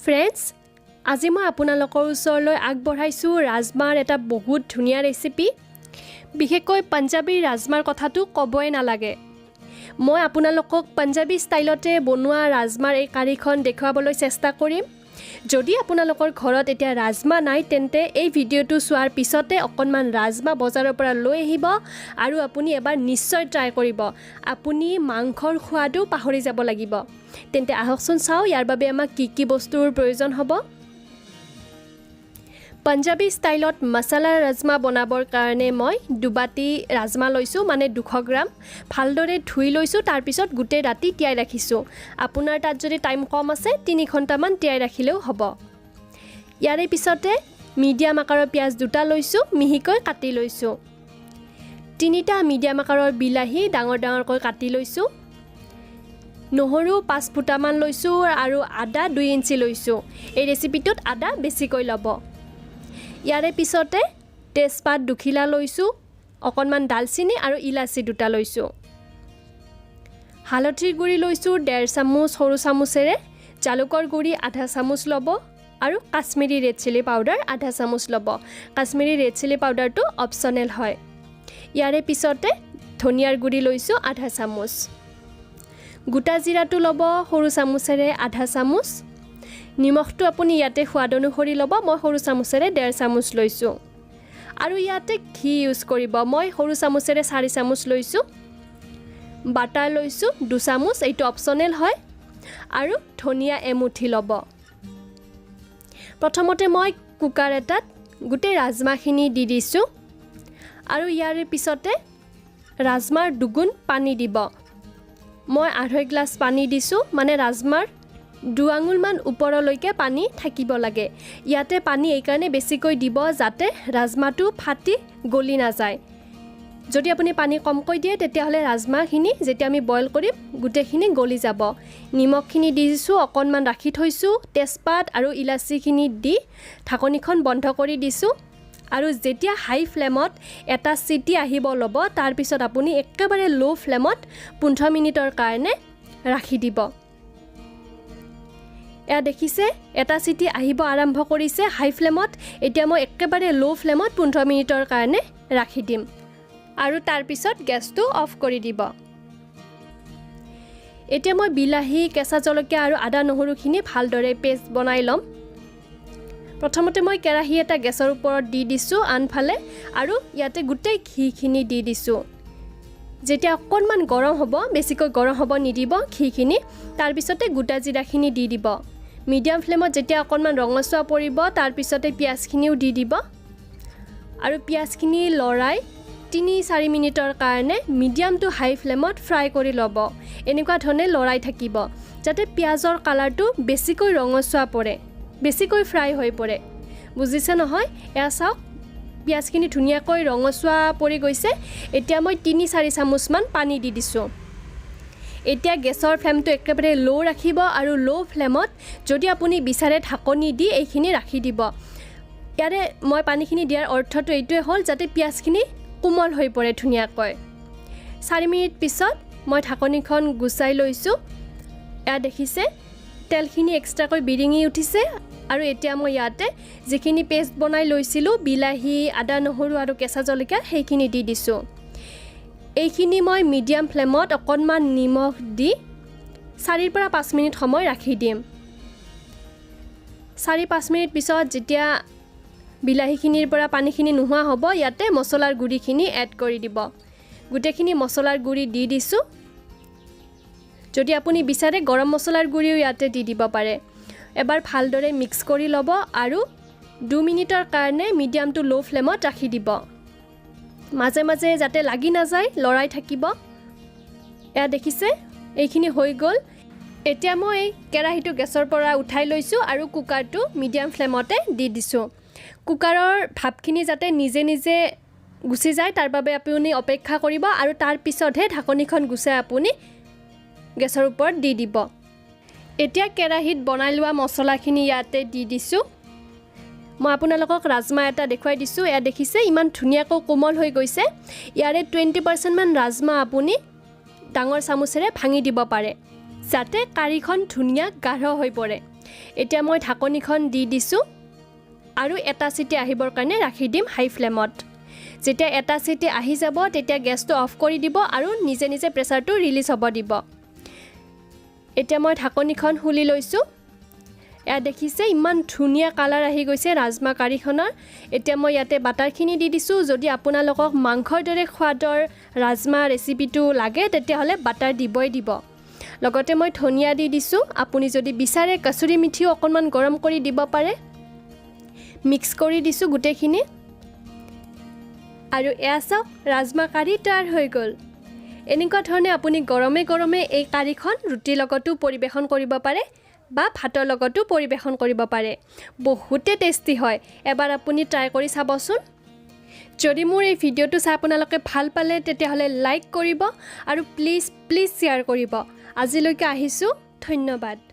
Friends, আজি মই আপোনালোকৰ ওচৰলৈ আগবঢ়াইছো ৰাজমাৰ এটা বহুত ধুনীয়া ৰেচিপি। বিশেষকৈ পাঞ্জাবী ৰাজমাৰ কথাটো ক'বই নালাগে। মই আপোনালোকক পাঞ্জাবী ষ্টাইলতে বনোৱা ৰাজমাৰ এই কাৰীখন দেখুৱাবলৈ চেষ্টা কৰিম। যদি আপোনালোকৰ ঘৰত এতিয়া ৰাজমা নাই তেন্তে এই ভিডিঅ'টো চোৱাৰ পিছতে অকণমান ৰাজমা বজাৰৰ পৰা লৈ আহিব আৰু আপুনি এবাৰ নিশ্চয় ট্ৰাই কৰিব। আপুনি মাংসৰ সোৱাদো পাহৰি যাব লাগিব। তেন্তে আহকচোন চাওঁ ইয়াৰ বাবে আমাক কি বস্তুৰ প্ৰয়োজন হ'ব। পাঞ্জাবী ষ্টাইলত মছলা ৰাজমা বনাবৰ কাৰণে মই দুবাটি ৰাজমা লৈছোঁ, মানে 200 গ্ৰাম। ভালদৰে ধুই লৈছোঁ, তাৰপিছত গোটেই ৰাতি তিয়াই ৰাখিছোঁ। আপোনাৰ তাত যদি টাইম কম আছে 3 ঘণ্টামান তিয়াই ৰাখিলেও হ'ব। ইয়াৰে পিছতে মিডিয়াম আকাৰৰ পিঁয়াজ 2টা লৈছোঁ, মিহিকৈ কাটি লৈছোঁ। 3টা মিডিয়াম আকাৰৰ বিলাহী ডাঙৰকৈ কাটি লৈছোঁ। নহৰু 5 ফুটামান লৈছোঁ আৰু আদা 2 ইঞ্চি লৈছোঁ। এই ৰেচিপিটোত আদা বেছিকৈ ল'ব। ইয়াৰে পিছতে তেজপাত 2 খিলা লৈছোঁ, অকণমান ডালচিনি আৰু ইলাচি 2টা লৈছোঁ। হালধিৰ গুড়ি লৈছোঁ 1.5 চামুচ সৰু চামুচেৰে, জালুকৰ গুড়ি 1/2 চামুচ ল'ব আৰু কাশ্মীৰী ৰেড চিলি পাউডাৰ 1/2 চামুচ ল'ব। কাশ্মীৰী ৰেড চিলি পাউডাৰটো অপশ্যনেল হয়। ইয়াৰে পিছতে ধনিয়াৰ গুড়ি লৈছোঁ 1/2 চামুচ। গোটা জিৰাটো ল'ব সৰু চামুচেৰে 1/2 চামুচ। নিমখটো আপুনি ইয়াতে সোৱাদ অনুসৰি ল'ব, মই সৰু চামুচেৰে 1.5 চামুচ লৈছোঁ। আৰু ইয়াতে ঘি ইউজ কৰিব, মই সৰু চামুচেৰে 4 চামুচ লৈছোঁ। বাটাৰ লৈছোঁ 2 চামুচ, এইটো অপশ্যনেল হয়। আৰু ধনিয়া এমুঠি ল'ব। প্ৰথমতে মই কুকাৰ এটাত গোটেই ৰাজমাখিনি দি দিছোঁ আৰু ইয়াৰে পিছতে ৰাজমাৰ 2 গুণ পানী দিব। মই 1/2 গ্লাছ পানী দিছোঁ, মানে ৰাজমাৰ 2 আঙুলমান ওপৰলৈকে পানী থাকিব লাগে। ইয়াতে পানী এইকাৰণে বেছিকৈ দিব যাতে ৰাজমাটো ফাটি গলি নাযায়। যদি আপুনি পানী কমকৈ দিয়ে তেতিয়াহ'লে ৰাজমাখিনি যেতিয়া আমি বইল কৰিম গোটেইখিনি গলি যাব। নিমখখিনি দি দিছোঁ, অকণমান ৰাখি থৈছোঁ। তেজপাত আৰু ইলাচিখিনি দি ঢাকনিখন বন্ধ কৰি দিছোঁ। আৰু যেতিয়া হাই ফ্লেমত এটা চিটি আহিব ল'ব, তাৰপিছত আপুনি একেবাৰে ল' ফ্লেমত 15 মিনিটৰ কাৰণে ৰাখি দিব। এয়া দেখিছে এটা চিটি আহিব আৰম্ভ কৰিছে হাই ফ্লেমত। এতিয়া মই একেবাৰে ল' ফ্লেমত 15 মিনিটৰ কাৰণে ৰাখি দিম আৰু তাৰপিছত গেছটো অফ কৰি দিব। এতিয়া মই বিলাহী, কেঁচা জলকীয়া আৰু আদা নহৰুখিনি ভালদৰে পেষ্ট বনাই ল'ম। প্ৰথমতে মই কেৰাহী এটা গেছৰ ওপৰত দি দিছোঁ আনফালে, আৰু ইয়াতে গোটেই ঘিখিনি দি দিছোঁ। যেতিয়া অকণমান গৰম হ'ব, বেছিকৈ গৰম হ'ব নিদিব ঘিখিনি, তাৰপিছতে গোটা জিৰাখিনি দি দিব। মিডিয়াম ফ্লেমত যেতিয়া অকণমান ৰঙচুৱা পৰিব তাৰপিছতে পিঁয়াজখিনিও দি দিব আৰু পিঁয়াজখিনি লৰাই 3-4 মিনিটৰ কাৰণে মিডিয়াম টু হাই ফ্লেমত ফ্ৰাই কৰি ল'ব। এনেকুৱা ধৰণে লৰাই থাকিব যাতে পিঁয়াজৰ কালাৰটো বেছিকৈ ৰঙচুৱা পৰে, বেছিকৈ ফ্ৰাই হৈ পৰে। বুজিছে নহয়? এয়া চাওক পিঁয়াজখিনি ধুনীয়াকৈ ৰঙচুৱা পৰি গৈছে। এতিয়া মই 3-4 চামুচমান পানী দি দিছোঁ। এতিয়া গেছৰ ফ্লেমটো একেবাৰে ল' ৰাখিব আৰু ল' ফ্লেমত যদি আপুনি বিচাৰে ঢাকনি দি এইখিনি ৰাখি দিব। ইয়াৰে মই পানীখিনি দিয়াৰ অৰ্থটো এইটোৱে হ'ল যাতে পিঁয়াজখিনি কোমল হৈ পৰে ধুনীয়াকৈ। 4 মিনিট পিছত মই ঢাকনিখন গুচাই লৈছোঁ। এয়া দেখিছে তেলখিনি এক্সট্ৰাকৈ বিৰিঙি উঠিছে আৰু এতিয়া মই ইয়াতে যিখিনি পেষ্ট বনাই লৈছিলোঁ বিলাহী, আদা নহৰু আৰু কেঁচা জলকীয়া সেইখিনি দি দিছোঁ। এইখিনি মই মিডিয়াম ফ্লেমত অকণমান নিমখ দি 4 পৰা 5 মিনিট সময় ৰাখি দিম। 4-5 মিনিট পিছত যেতিয়া বিলাহীখিনিৰ পৰা পানীখিনি নোহোৱা হ'ব, ইয়াতে মছলাৰ গুড়িখিনি এড কৰি দিব। গোটেইখিনি মছলাৰ গুড়ি দি দিছোঁ। যদি আপুনি বিচাৰে গৰম মছলাৰ গুড়িও ইয়াতে দি দিব পাৰে। এবাৰ ভালদৰে মিক্স কৰি ল'ব আৰু 2 মিনিটৰ কাৰণে মিডিয়াম টু ল' ফ্লেমত ৰাখি দিব। মাজে মাজে যাতে লাগি নাযায় লৰাই থাকিব। এয়া দেখিছে এইখিনি হৈ গ'ল। এতিয়া মই কেৰাহীটো গেছৰ পৰা উঠাই লৈছোঁ আৰু কুকাৰটো মিডিয়াম ফ্লেমতে দি দিছোঁ। কুকাৰৰ ভাপখিনি যাতে নিজে নিজে গুচি যায় তাৰ বাবে আপুনি অপেক্ষা কৰিব আৰু তাৰপিছতহে ঢাকনিখন গুচাই আপুনি গেছৰ ওপৰত দি দিব। এতিয়া কেৰাহীত বনাই লোৱা মছলাখিনি ইয়াতে দি দিছোঁ। মই আপোনালোকক ৰাজমা এটা দেখুৱাই দিছোঁ। এয়া দেখিছে ইমান ধুনীয়াকৈ কোমল হৈ গৈছে। ইয়াৰে 20% মান ৰাজমা আপুনি ডাঙৰ চামুচেৰে ভাঙি দিব পাৰে যাতে কাৰীখন ধুনীয়া গাঢ় হৈ পৰে। এতিয়া মই ঢাকনিখন দি দিছোঁ আৰু এটা চিটি আহিবৰ কাৰণে ৰাখি দিম হাই ফ্লেমত যেতিয়া এটা চিটি আহি যাব তেতিয়া গেছটো অফ কৰি দিব আৰু নিজে নিজে প্ৰেছাৰটো ৰিলিজ হ'ব দিব এতিয়া মই ঢাকনিখন খুলি লৈছোঁ এয়া দেখিছে ইমান ধুনীয়া কালাৰ আহি গৈছে ৰাজমা কাৰীখনৰ এতিয়া মই ইয়াতে বাটাৰখিনি দি দিছোঁ যদি আপোনালোকক মাংসৰ দৰে সোৱাদৰ ৰাজমা ৰেচিপিটো লাগে তেতিয়াহ'লে বাটাৰ দিবই দিব লগতে মই ধনিয়া দি দিছোঁ আপুনি যদি বিচাৰে কচুৰি মিঠিও অকণমান গৰম কৰি দিব পাৰে মিক্স কৰি দিছোঁ গোটেইখিনি আৰু এয়া চাওক ৰাজমা কাৰী তৈয়াৰ হৈ গ'ল এনেকুৱা ধৰণে আপুনি গৰমে গৰমে এই কাৰীখন ৰুটিৰ লগতো পৰিৱেশন কৰিব পাৰে বা ভাতৰ লগতো পৰিৱেশন কৰিব পাৰে বহুতে টেষ্টি হয় এবাৰ আপুনি ট্ৰাই কৰি চাবচোন যদি মোৰ এই ভিডিঅ'টো চাই আপোনালোকে ভাল পালে তেতিয়াহ'লে লাইক কৰিব আৰু প্লিজ শ্বেয়াৰ কৰিব আজিলৈকে আহিছোঁ ধন্যবাদ